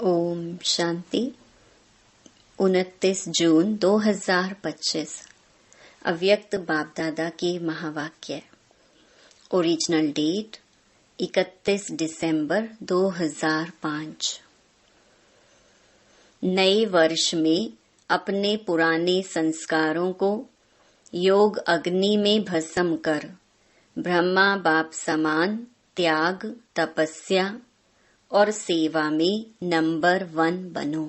ओम शांति। 29 जून 2025 अव्यक्त बाप दादा के महावाक्य। ओरिजिनल डेट 31 दिसंबर 2005। नए वर्ष में अपने पुराने संस्कारों को योग अग्नि में भस्म कर ब्रह्मा बाप समान त्याग, तपस्या और सेवा में नंबर 1 बनो।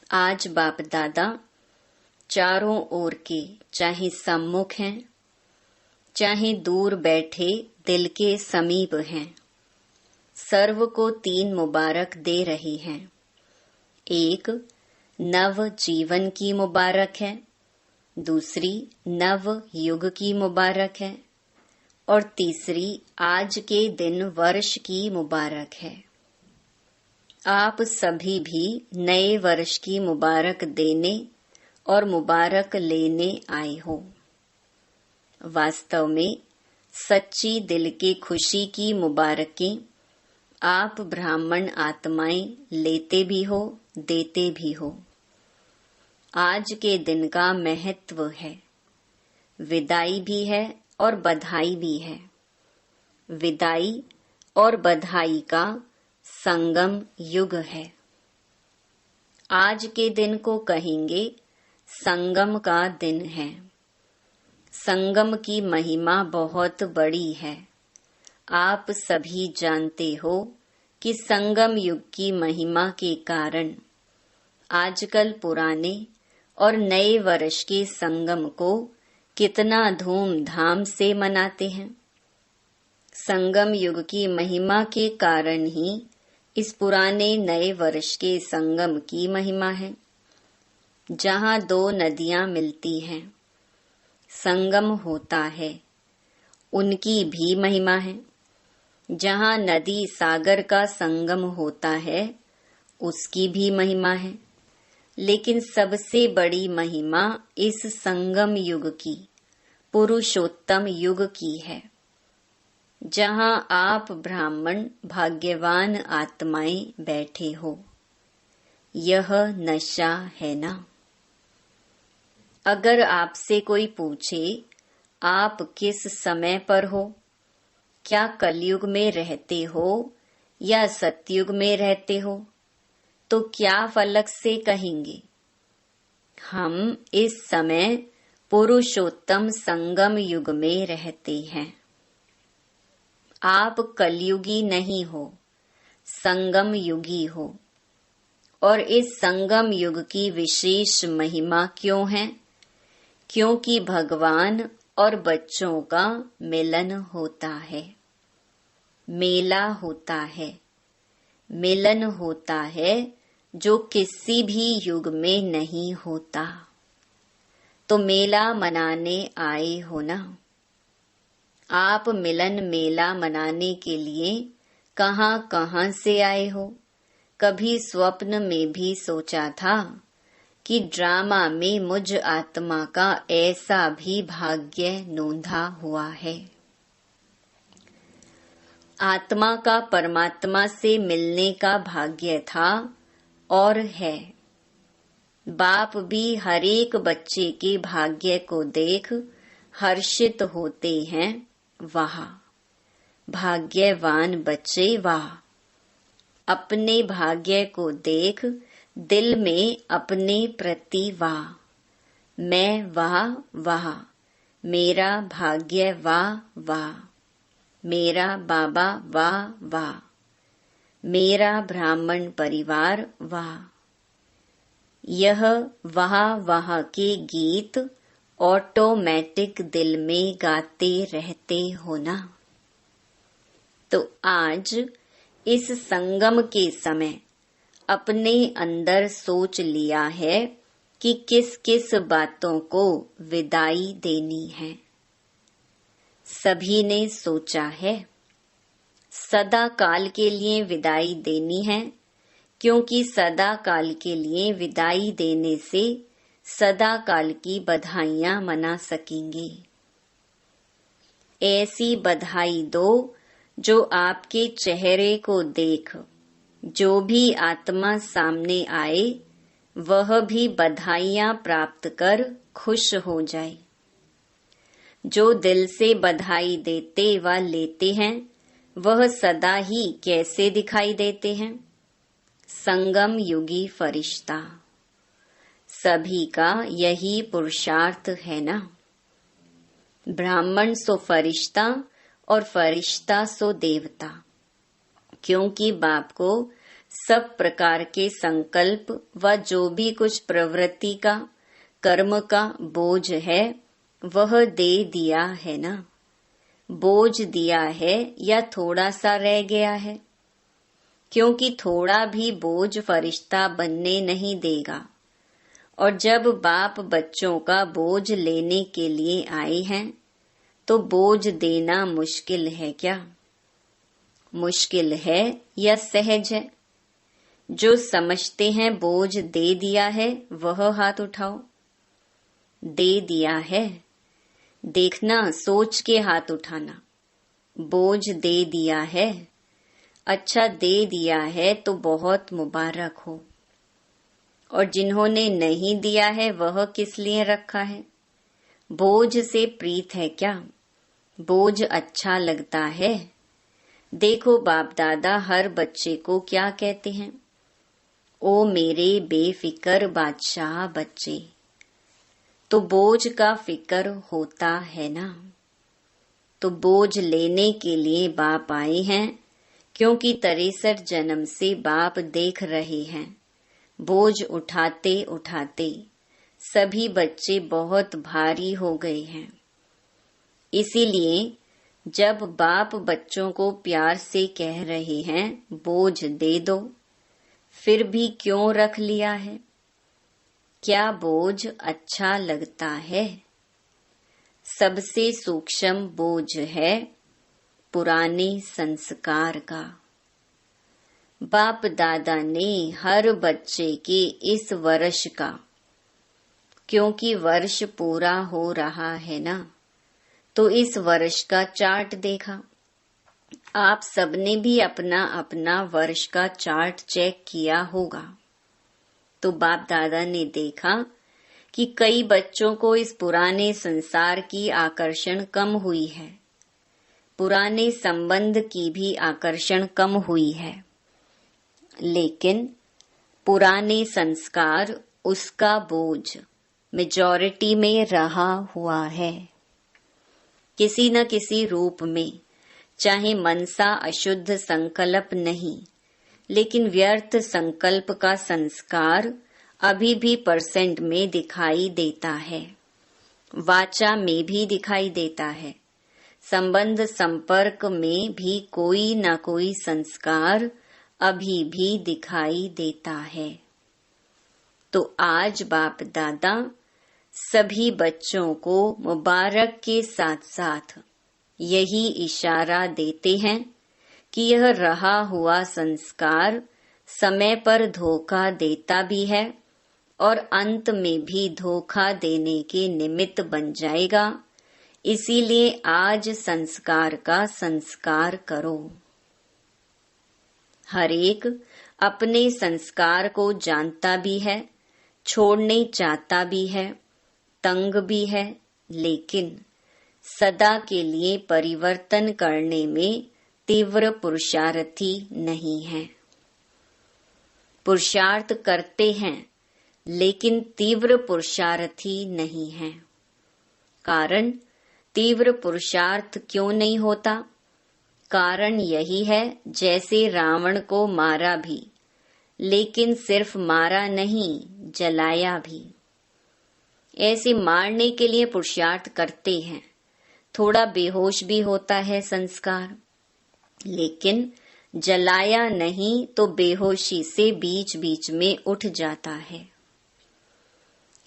आज बाप दादा चारों ओर के, चाहे सम्मुख हैं चाहे दूर बैठे दिल के समीप हैं, सर्व को 3 मुबारक दे रही हैं। एक नव जीवन की मुबारक है, दूसरी नव युग की मुबारक है और तीसरी आज के दिन वर्ष की मुबारक है। आप सभी भी नए वर्ष की मुबारक देने और मुबारक लेने आए हो। वास्तव में सच्ची दिल की खुशी की मुबारकें आप ब्राह्मण आत्माएं लेते भी हो, देते भी हो। आज के दिन का महत्व है, विदाई भी है और बधाई भी है। विदाई और बधाई का संगम युग है। आज के दिन को कहेंगे संगम का दिन है। संगम की महिमा बहुत बड़ी है। आप सभी जानते हो कि संगम युग की महिमा के कारण आजकल पुराने और नए वर्ष के संगम को कितना धूमधाम से मनाते हैं। संगम युग की महिमा के कारण ही इस पुराने नए वर्ष के संगम की महिमा है। जहाँ 2 नदियाँ मिलती हैं, संगम होता है, उनकी भी महिमा है। जहाँ नदी सागर का संगम होता है, उसकी भी महिमा है। लेकिन सबसे बड़ी महिमा इस संगम युग की, पुरुषोत्तम युग की है, जहाँ आप ब्राह्मण भाग्यवान आत्माएं बैठे हो। यह नशा है ना। अगर आपसे कोई पूछे आप किस समय पर हो, क्या कलयुग में रहते हो या सतयुग में रहते हो, तो क्या फलक से कहेंगे? हम इस समय पुरुषोत्तम संगम युग में रहते हैं। आप कलयुगी नहीं हो, संगम युगी हो। और इस संगम युग की विशेष महिमा क्यों है? क्योंकि भगवान और बच्चों का मिलन होता है, मेला होता है, मिलन होता है जो किसी भी युग में नहीं होता। तो मेला मनाने आए हो ना। आप मिलन मेला मनाने के लिए कहाँ से आए हो? कभी स्वप्न में भी सोचा था कि ड्रामा में मुझ आत्मा का ऐसा भी भाग्य नोंधा हुआ है? आत्मा का परमात्मा से मिलने का भाग्य था और है। बाप भी हरेक बच्चे के भाग्य को देख हर्षित होते हैं। वाह भाग्यवान बच्चे, वाह। अपने भाग्य को देख दिल में अपने प्रति वाह। मैं वाह वाह, मेरा भाग्य वाह वाह, मेरा बाबा वाह वाह, मेरा ब्राह्मण परिवार वाह। यह वाह वाह के गीत ऑटोमेटिक दिल में गाते रहते हो ना। तो आज इस संगम के समय अपने अंदर सोच लिया है कि किस किस बातों को विदाई देनी है। सभी ने सोचा है सदा काल के लिए विदाई देनी है, क्योंकि सदा काल के लिए विदाई देने से सदा काल की बधाइयां मना सकेंगे। ऐसी बधाई दो जो आपके चेहरे को देख जो भी आत्मा सामने आए वह भी बधाइयां प्राप्त कर खुश हो जाए। जो दिल से बधाई देते व लेते हैं वह सदा ही कैसे दिखाई देते हैं? संगम युगी फरिश्ता। सभी का यही पुरुषार्थ है ना। ब्राह्मण सो फरिश्ता और फरिश्ता सो देवता। क्योंकि बाप को सब प्रकार के संकल्प व जो भी कुछ प्रवृत्ति का कर्म का बोझ है वह दे दिया है ना। बोझ दिया है या थोड़ा सा रह गया है? क्योंकि थोड़ा भी बोझ फरिश्ता बनने नहीं देगा। और जब बाप बच्चों का बोझ लेने के लिए आए हैं तो बोझ देना मुश्किल है क्या? मुश्किल है या सहज है? जो समझते हैं बोझ दे दिया है वह हाथ उठाओ। दे दिया है, देखना सोच के हाथ उठाना। बोझ दे दिया है, अच्छा दे दिया है तो बहुत मुबारक हो। और जिन्होंने नहीं दिया है वह किस लिए रखा है? बोझ से प्रीत है क्या? बोझ अच्छा लगता है? देखो बाप दादा हर बच्चे को क्या कहते हैं? ओ मेरे बेफिक्र बादशाह बच्चे। तो बोझ का फिक्र होता है ना। तो बोझ लेने के लिए बाप आए हैं, क्योंकि 63 जन्म से बाप देख रहे हैं बोझ उठाते उठाते सभी बच्चे बहुत भारी हो गए हैं। इसीलिए जब बाप बच्चों को प्यार से कह रहे हैं बोझ दे दो, फिर भी क्यों रख लिया है? क्या बोझ अच्छा लगता है? सबसे सूक्ष्म बोझ है पुराने संस्कार का। बाप दादा ने हर बच्चे के इस वर्ष का, क्योंकि वर्ष पूरा हो रहा है ना, तो इस वर्ष का चार्ट देखा। आप सबने भी अपना अपना वर्ष का चार्ट चेक किया होगा। तो बाप दादा ने देखा कि कई बच्चों को इस पुराने संसार की आकर्षण कम हुई है, पुराने संबंध की भी आकर्षण कम हुई है। लेकिन पुराने संस्कार उसका बोझ मेजॉरिटी में रहा हुआ है, किसी न किसी रूप में। चाहे मनसा अशुद्ध संकल्प नहीं, लेकिन व्यर्थ संकल्प का संस्कार अभी भी % में दिखाई देता है, वाचा में भी दिखाई देता है, संबंध संपर्क में भी कोई न कोई संस्कार अभी भी दिखाई देता है। तो आज बाप दादा सभी बच्चों को मुबारक के साथ साथ यही इशारा देते हैं कि यह रहा हुआ संस्कार समय पर धोखा देता भी है और अंत में भी धोखा देने के निमित्त बन जाएगा। इसीलिए आज संस्कार का संस्कार करो। हर एक अपने संस्कार को जानता भी है, छोड़ने चाहता भी है, तंग भी है, लेकिन सदा के लिए परिवर्तन करने में तीव्र पुरुषार्थी नहीं है। पुरुषार्थ करते हैं लेकिन तीव्र पुरुषार्थी नहीं है। कारण तीव्र पुरुषार्थ क्यों नहीं होता? कारण यही है जैसे रावण को मारा भी, लेकिन सिर्फ मारा नहीं, जलाया भी। ऐसे मारने के लिए पुरुषार्थ करते हैं, थोड़ा बेहोश भी होता है संस्कार, लेकिन जलाया नहीं तो बेहोशी से बीच बीच में उठ जाता है।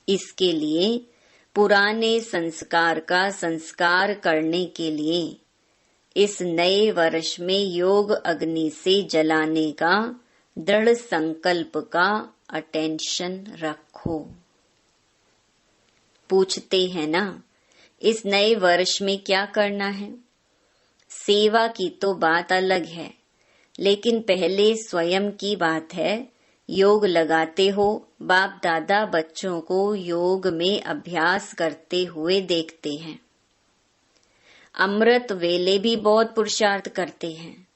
इसके लिए पुराने संस्कार का संस्कार करने के लिए इस नए वर्ष में योग अग्नि से जलाने का दृढ़ संकल्प का अटेंशन रखो। पूछते हैं ना, इस नए वर्ष में क्या करना है? सेवा की तो बात अलग है, लेकिन पहले स्वयं की बात है। योग लगाते हो, बाप दादा बच्चों को योग में अभ्यास करते हुए देखते हैं। अमृत वेले भी बहुत पुरुषार्थ करते हैं,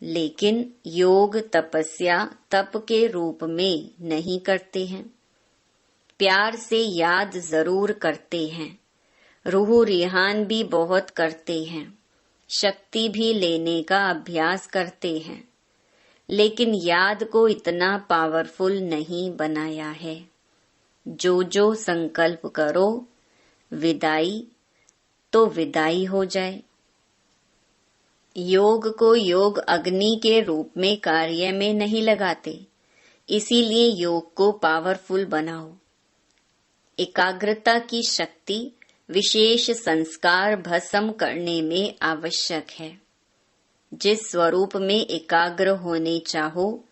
लेकिन योग तपस्या तप के रूप में नहीं करते हैं। प्यार से याद जरूर करते हैं, रूह रिहान भी बहुत करते हैं, शक्ति भी लेने का अभ्यास करते हैं, लेकिन याद को इतना पावरफुल नहीं बनाया है। जो जो संकल्प करो विदाई तो विदाई हो जाए। योग को योग अग्नि के रूप में कार्य में नहीं लगाते, इसीलिए योग को पावरफुल बनाओ। एकाग्रता की शक्ति विशेष संस्कार भस्म करने में आवश्यक है। जिस स्वरूप में एकाग्र होने चाहो,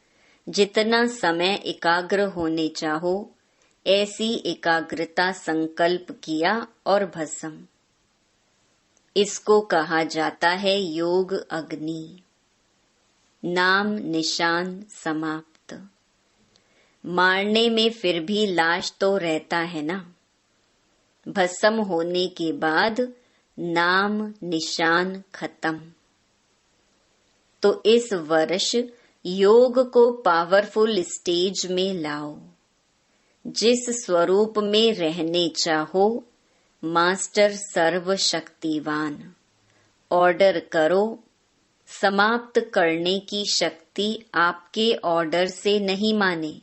जितना समय एकाग्र होने चाहो, ऐसी एकाग्रता संकल्प किया और भस्म। इसको कहा जाता है योग अग्नि। नाम निशान समाप्त। मारने में फिर भी लाश तो रहता है ना। भस्म होने के बाद नाम निशान खत्म। तो इस वर्ष योग को पावरफुल स्टेज में लाओ। जिस स्वरूप में रहने चाहो, मास्टर सर्वशक्तिवान, ऑर्डर करो। समाप्त करने की शक्ति आपके ऑर्डर से नहीं माने,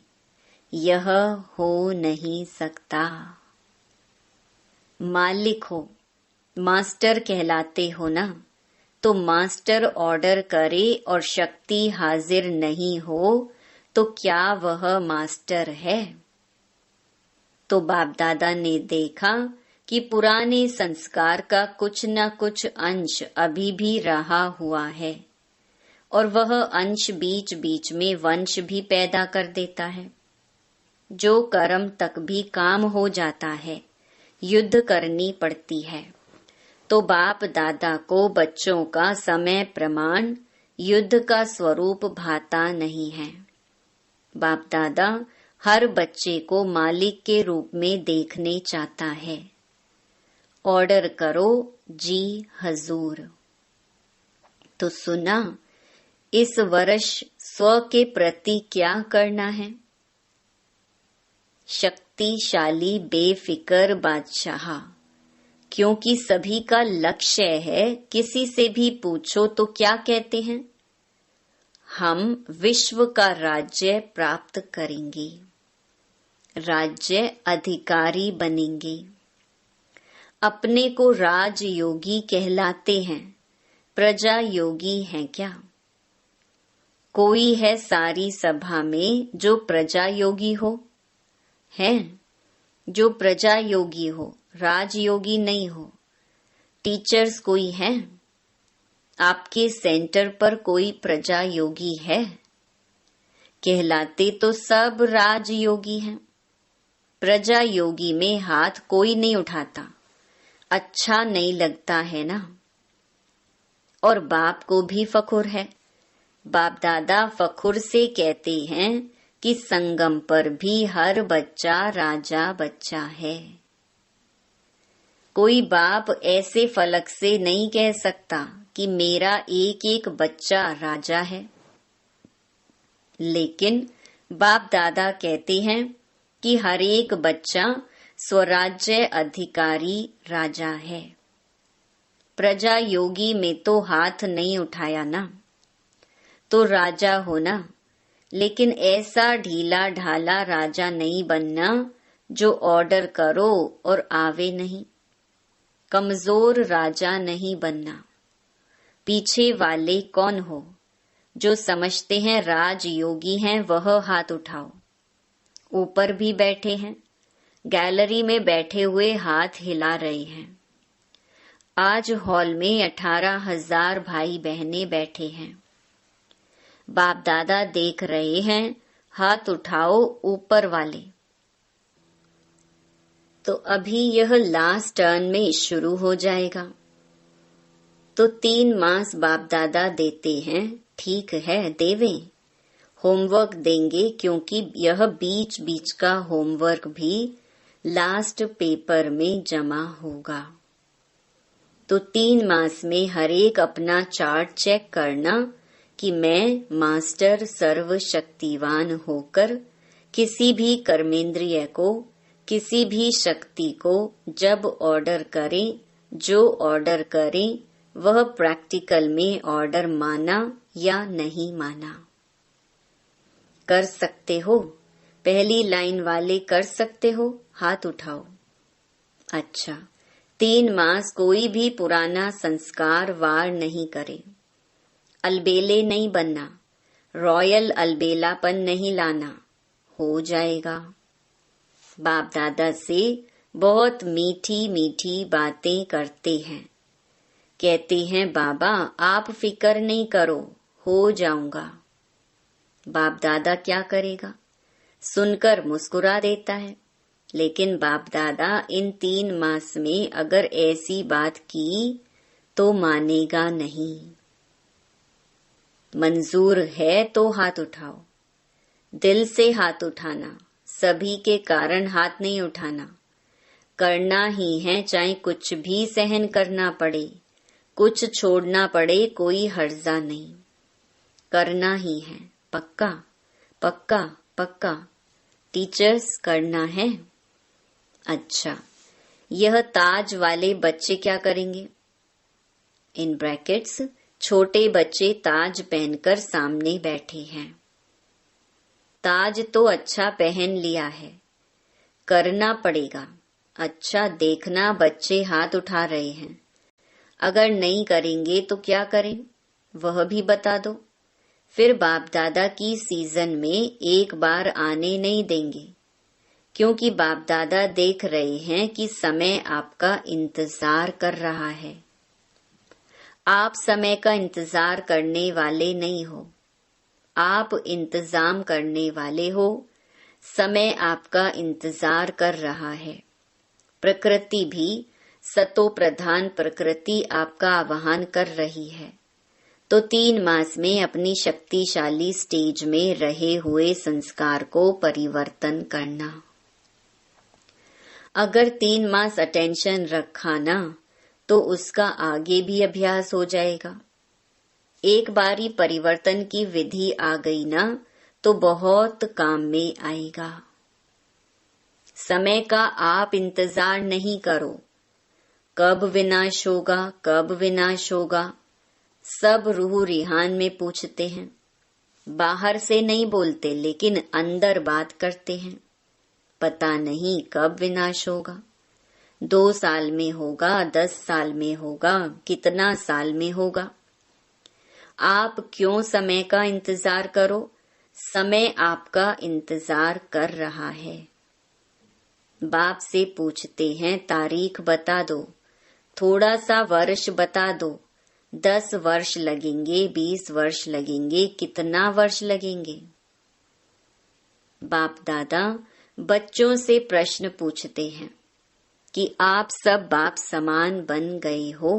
यह हो नहीं सकता। मालिक हो, मास्टर कहलाते हो ना, तो मास्टर ऑर्डर करे और शक्ति हाजिर नहीं हो तो क्या वह मास्टर है? तो बाप दादा ने देखा कि पुराने संस्कार का कुछ न कुछ अंश अभी भी रहा हुआ है, और वह अंश बीच बीच में वंश भी पैदा कर देता है। जो कर्म तक भी काम हो जाता है, युद्ध करनी पड़ती है। तो बाप दादा को बच्चों का समय प्रमाण युद्ध का स्वरूप भाता नहीं है। बाप दादा हर बच्चे को मालिक के रूप में देखने चाहता है। ऑर्डर करो जी हजूर। तो सुना, इस वर्ष स्व के प्रति क्या करना है? शक्तिशाली बेफिक्र बादशाह, क्योंकि सभी का लक्ष्य है। किसी से भी पूछो तो क्या कहते हैं? हम विश्व का राज्य प्राप्त करेंगे, राज्य अधिकारी बनेंगे। अपने को राजयोगी कहलाते हैं, प्रजा योगी हैं क्या? कोई है सारी सभा में जो प्रजा योगी हो? है जो प्रजा योगी हो, राजयोगी नहीं हो। टीचर्स कोई है? आपके सेंटर पर कोई प्रजा योगी है? कहलाते तो सब राजयोगी हैं। प्रजा योगी में हाथ कोई नहीं उठाता, अच्छा नहीं लगता है ना। और बाप को भी फखुर है। बाप दादा फखुर से कहते हैं कि संगम पर भी हर बच्चा राजा बच्चा है। कोई बाप ऐसे फलक से नहीं कह सकता कि मेरा एक एक बच्चा राजा है, लेकिन बाप दादा कहते हैं कि हर एक बच्चा स्वराज्य अधिकारी राजा है। प्रजा योगी में तो हाथ नहीं उठाया ना, तो राजा होना, लेकिन ऐसा ढीला ढाला राजा नहीं बनना जो ऑर्डर करो और आवे नहीं। कमजोर राजा नहीं बनना। पीछे वाले कौन हो? जो समझते हैं राजयोगी हैं वह हाथ उठाओ। ऊपर भी बैठे हैं, गैलरी में बैठे हुए हाथ हिला रहे हैं। आज हॉल में 18,000 भाई बहनें बैठे हैं। बाप दादा देख रहे हैं, हाथ उठाओ ऊपर वाले। तो अभी यह लास्ट टर्न में शुरू हो जाएगा। तो 3 मास बाप दादा देते हैं ठीक है, देवें। होमवर्क देंगे क्योंकि यह बीच बीच का होमवर्क भी लास्ट पेपर में जमा होगा। तो 3 मास में हर एक अपना चार्ट चेक करना कि मैं मास्टर सर्वशक्तिवान होकर किसी भी कर्मेंद्रिय को, किसी भी शक्ति को जब ऑर्डर करें, जो ऑर्डर करें वह प्रैक्टिकल में ऑर्डर माना या नहीं माना। कर सकते हो? पहली लाइन वाले कर सकते हो? हाथ उठाओ। अच्छा, 3 मास कोई भी पुराना संस्कार वार नहीं करे। अलबेले नहीं बनना, रॉयल अलबेलापन नहीं लाना, हो जाएगा। बाप दादा से बहुत मीठी मीठी बातें करते हैं, कहते हैं बाबा आप फिक्र नहीं करो, हो जाऊंगा। बाप दादा क्या करेगा? सुनकर मुस्कुरा देता है, लेकिन बाप दादा इन 3 मास में अगर ऐसी बात की तो मानेगा नहीं। मंजूर है तो हाथ उठाओ। दिल से हाथ उठाना, सभी के कारण हाथ नहीं उठाना। करना ही है, चाहे कुछ भी सहन करना पड़े, कुछ छोड़ना पड़े, कोई हर्जा नहीं। करना ही है, पक्का पक्का पक्का। टीचर्स करना है। अच्छा, यह ताज वाले बच्चे क्या करेंगे? इन ब्रैकेट्स छोटे बच्चे ताज पहनकर सामने बैठे हैं। ताज तो अच्छा पहन लिया है, करना पड़ेगा। अच्छा, देखना बच्चे हाथ उठा रहे हैं, अगर नहीं करेंगे तो क्या करें वह भी बता दो। फिर बाप दादा की सीजन में एक बार आने नहीं देंगे, क्योंकि बाप दादा देख रहे हैं कि समय आपका इंतजार कर रहा है। आप समय का इंतजार करने वाले नहीं हो, आप इंतजाम करने वाले हो। समय आपका इंतजार कर रहा है। प्रकृति भी, सतो प्रधान प्रकृति आपका आह्वान कर रही है। तो 3 मास में अपनी शक्तिशाली स्टेज में रहे हुए संस्कार को परिवर्तन करना। अगर 3 मास अटेंशन रखा ना तो उसका आगे भी अभ्यास हो जाएगा। एक बारी परिवर्तन की विधि आ गई ना तो बहुत काम में आएगा। समय का आप इंतजार नहीं करो, कब विनाश होगा, कब विनाश होगा। सब रूह रिहान में पूछते हैं, बाहर से नहीं बोलते लेकिन अंदर बात करते हैं। पता नहीं कब विनाश होगा, 2 साल में होगा, 10 साल में होगा, कितना साल में होगा। आप क्यों समय का इंतजार करो? समय आपका इंतजार कर रहा है। बाप से पूछते हैं तारीख बता दो, थोड़ा सा वर्ष बता दो, 10 वर्ष लगेंगे, 20 वर्ष लगेंगे, कितना वर्ष लगेंगे? बाप दादा बच्चों से प्रश्न पूछते हैं कि आप सब बाप समान बन गए हो।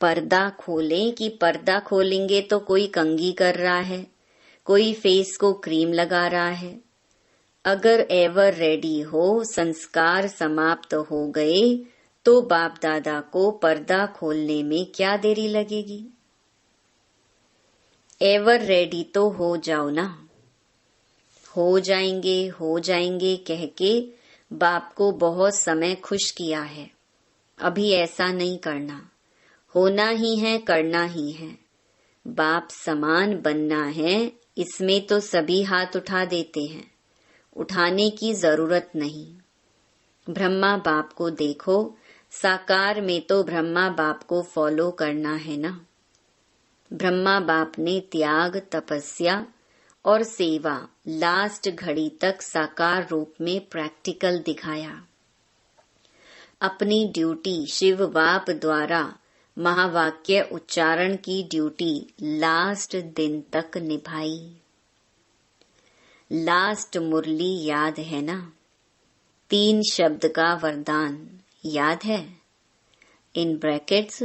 पर्दा खोलें कि पर्दा खोलेंगे तो कोई कंघी कर रहा है, कोई फेस को क्रीम लगा रहा है। अगर एवर रेडी हो, संस्कार समाप्त हो गए तो बाप दादा को पर्दा खोलने में क्या देरी लगेगी? एवर रेडी तो हो जाओ ना। हो जाएंगे कह के बाप को बहुत समय खुश किया है। अभी ऐसा नहीं करना, होना ही है, करना ही है। बाप समान बनना है, इसमें तो सभी हाथ उठा देते हैं, उठाने की जरूरत नहीं। ब्रह्मा बाप को देखो, साकार में तो ब्रह्मा बाप को फॉलो करना है ना। ब्रह्मा बाप ने त्याग, तपस्या और सेवा लास्ट घड़ी तक साकार रूप में प्रैक्टिकल दिखाया। अपनी ड्यूटी शिव बाप द्वारा महावाक्य उच्चारण की ड्यूटी लास्ट दिन तक निभाई। लास्ट मुरली याद है ना? 3 शब्द का वरदान याद है? इन ब्रैकेट्स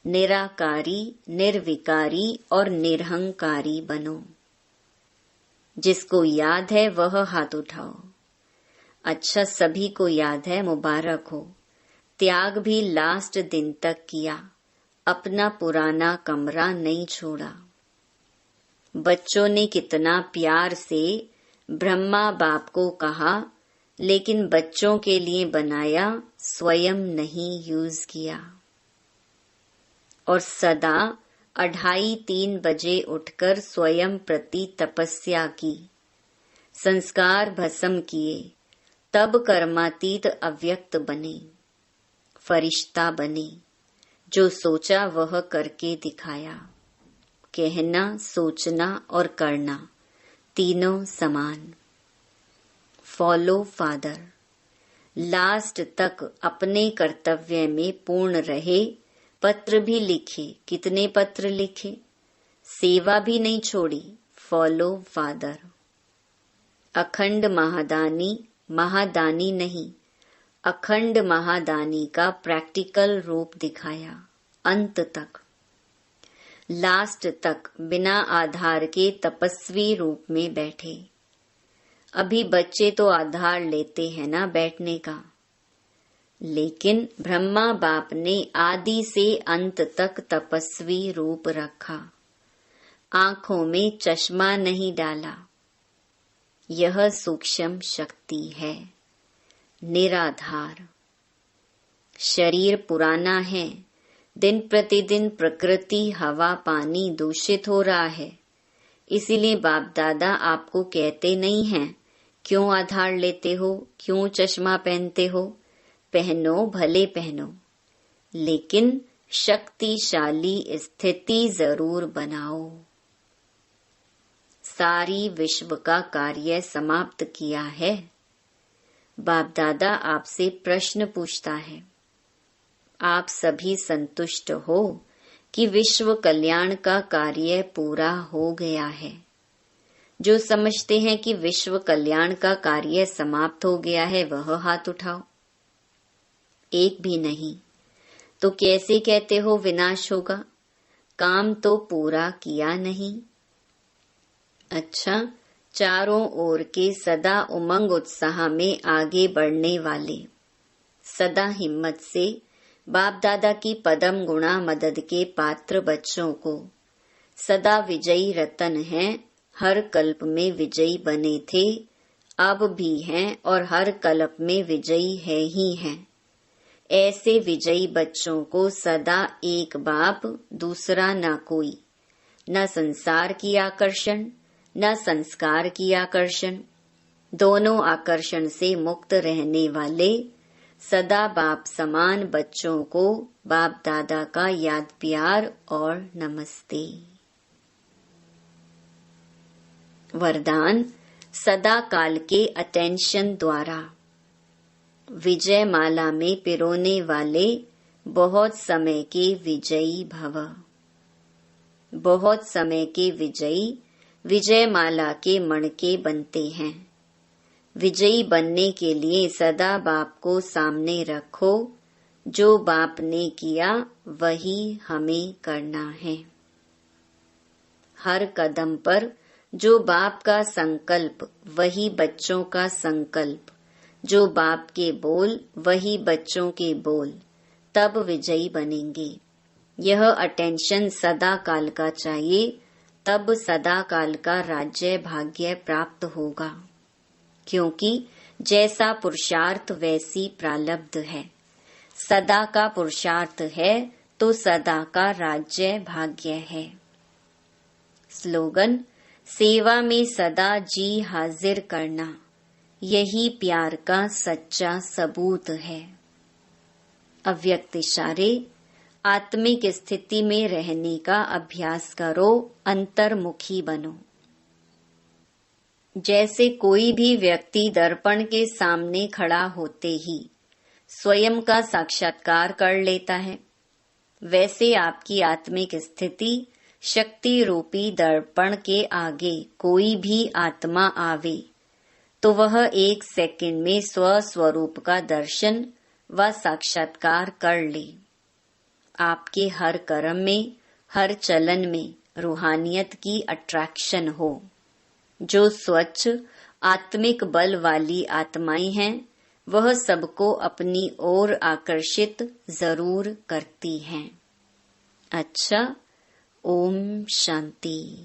निराकारी, निर्विकारी और निरहंकारी बनो। जिसको याद है वह हाथ उठाओ। अच्छा, सभी को याद है, मुबारक हो। त्याग भी लास्ट दिन तक किया, अपना पुराना कमरा नहीं छोड़ा। बच्चों ने कितना प्यार से ब्रह्मा बाप को कहा, लेकिन बच्चों के लिए बनाया, स्वयं नहीं यूज किया। और सदा 2:30-3 बजे उठकर स्वयं प्रति तपस्या की, संस्कार भस्म किए, तब कर्मातीत अव्यक्त बने, फरिश्ता बने। जो सोचा वह करके दिखाया। कहना, सोचना और करना तीनों समान। Follow father. लास्ट तक अपने कर्तव्य में पूर्ण रहे। पत्र भी लिखे, कितने पत्र लिखे, सेवा भी नहीं छोड़ी। Follow father. अखंड महादानी, महादानी नहीं, अखंड महादानी का प्रैक्टिकल रूप दिखाया। अंत तक, लास्ट तक बिना आधार के तपस्वी रूप में बैठे। अभी बच्चे तो आधार लेते हैं ना बैठने का, लेकिन ब्रह्मा बाप ने आदि से अंत तक तपस्वी रूप रखा। आंखों में चश्मा नहीं डाला। यह सूक्ष्म शक्ति है, निराधार। शरीर पुराना है, दिन प्रतिदिन प्रकृति, हवा, पानी दूषित हो रहा है। इसीलिए बाप दादा आपको कहते नहीं हैं, क्यों आधार लेते हो, क्यों चश्मा पहनते हो। पहनो, भले पहनो, लेकिन शक्तिशाली स्थिति जरूर बनाओ। सारी विश्व का कार्य समाप्त किया है। बाप दादा आपसे प्रश्न पूछता है, आप सभी संतुष्ट हो कि विश्व कल्याण का कार्य पूरा हो गया है। जो समझते हैं कि विश्व कल्याण का कार्य समाप्त हो गया है वह हाथ उठाओ। एक भी नहीं तो कैसे कहते हो विनाश होगा? काम तो पूरा किया नहीं। अच्छा, चारों ओर के सदा उमंग उत्साह में आगे बढ़ने वाले, सदा हिम्मत से बाप दादा की पदम गुणा मदद के पात्र बच्चों को सदा विजयी रतन हैं। हर कल्प में विजयी बने थे, अब भी हैं और हर कल्प में विजयी है ही हैं। ऐसे विजयी बच्चों को सदा एक बाप, दूसरा ना कोई, न संसार की आकर्षण न संस्कार की आकर्षण, दोनों आकर्षण से मुक्त रहने वाले सदा बाप समान बच्चों को बाप दादा का याद प्यार और नमस्ते। वरदान सदा काल के अटेंशन द्वारा विजय माला में पिरोने वाले बहुत समय के विजयी भव। बहुत समय के विजयी विजय माला के मणके बनते हैं। विजयी बनने के लिए सदा बाप को सामने रखो। जो बाप ने किया वही हमें करना है। हर कदम पर जो बाप का संकल्प वही बच्चों का संकल्प, जो बाप के बोल वही बच्चों के बोल, तब विजयी बनेंगे। यह अटेंशन सदा काल का चाहिए, तब सदा काल का राज्य भाग्य प्राप्त होगा। क्योंकि जैसा पुरुषार्थ वैसी प्रारब्ध है। सदा का पुरुषार्थ है तो सदा का राज्य भाग्य है। स्लोगन सेवा में सदा जी हाजिर करना, यही प्यार का सच्चा सबूत है। अव्यक्त इशारे आत्मिक स्थिति में रहने का अभ्यास करो, अंतर्मुखी बनो। जैसे कोई भी व्यक्ति दर्पण के सामने खड़ा होते ही स्वयं का साक्षात्कार कर लेता है, वैसे आपकी आत्मिक स्थिति शक्ति रूपी दर्पण के आगे कोई भी आत्मा आवे तो वह 1 सेकंड में स्वस्वरूप का दर्शन व साक्षात्कार कर ले। आपके हर कर्म में, हर चलन में रूहानियत की अट्रैक्शन हो। जो स्वच्छ आत्मिक बल वाली आत्माएं हैं, वह सबको अपनी ओर आकर्षित जरूर करती हैं। अच्छा, ओम शांति।